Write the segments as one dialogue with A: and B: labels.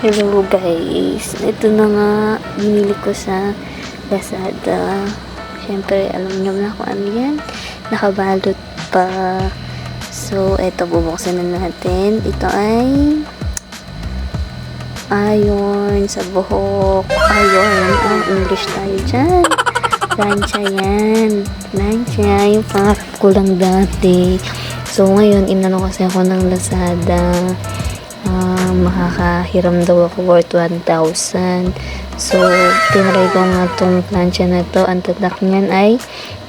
A: Hello guys, ito na nga, binili ko sa Lazada. Siyempre, alam niyo na kung ano yan. Nakabalot pa. So, ito, bubuksan na natin. Ito ay iron sa buhok. Iron, ang English tayo dyan. Plancha yan. Plancha, yung pangarap ko lang dati. So, ngayon, inano kasi ako ng Lazada. Makakahiram daw ako worth 1,000. So, tinry ko nga itong plancha na to. Ang tatak niyan ay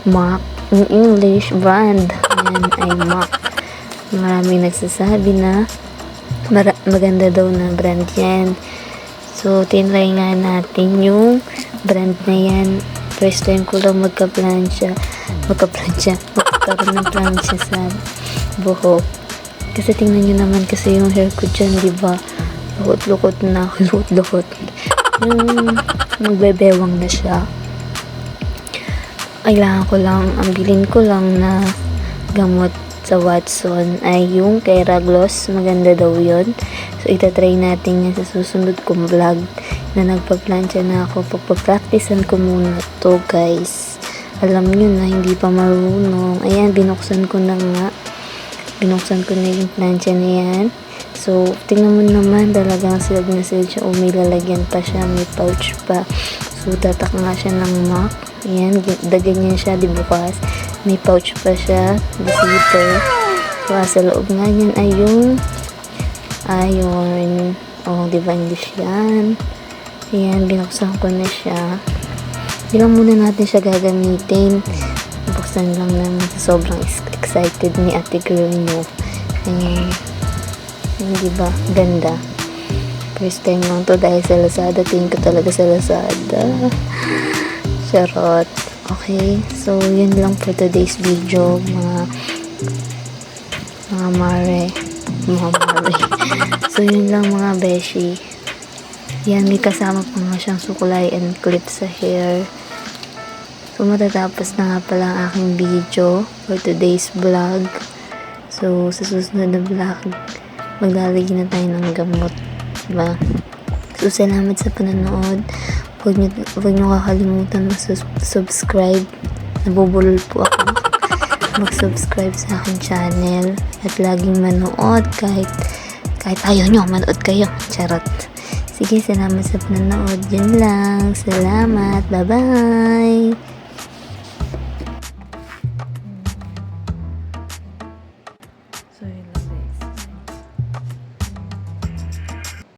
A: MAC. In English, brand. Ayan ay MAC. Marami nagsasabi na maganda daw na brand yan. So, tinry nga natin yung brand na yan. First time ko lang magkaroon ng plancha sa buhok. Kasi tingnan nyo naman kasi yung hair ko dyan, diba? Lukot-lukot na. Lukot-lukot. Magbebewang na siya. Kailangan ko lang, ang bilin ko lang na gamot sa Watson ay yung Kera Gloss. Maganda daw yun. So, itatry natin yan sa susunod kong vlog na nagpa-plancha na ako. Pagpa-practicean ko muna to, guys. Alam nyo na, hindi pa marunong. Ayan, binuksan ko na nga. Binuksan ko na yung plancha na yan. So, tingnan mo naman, talagang silog na silog siya. O, may lalagyan pa siya, may pouch pa. So, tatak nga siya ng MAC. Ayan, ganyan siya, di bukas. May pouch pa siya, the zipper. So, sa loob nga yan ay yung iron. O, di ba, English yan. Ayan, binuksan ko na siya. Hindi lang muna natin siya gagamitin. Buksan lang naman, sobrang excited ni ate girl mo. Ayan. Diba? Ganda. First time lang to dahil sa Lazada. Tingin ko talaga sa Lazada. Charot. Okay. So, yun lang for today's video. Mga mare. So, yun lang mga beshi. Yan, may kasama pa nga siyang sukulay and clip sa hair. So, matatapos na nga pala ang aking video for today's vlog. So, sa susunod na vlog, maglalagay na tayo ng gamot. Diba? So, salamat sa panonood. Huwag nyo kakalimutan mag-subscribe. Nabubulol po ako. Mag-subscribe sa aking channel. At laging manood kahit ayaw nyo, manood kayo. Charot. Sige, salamat sa panonood. Yan lang. Salamat. Bye-bye.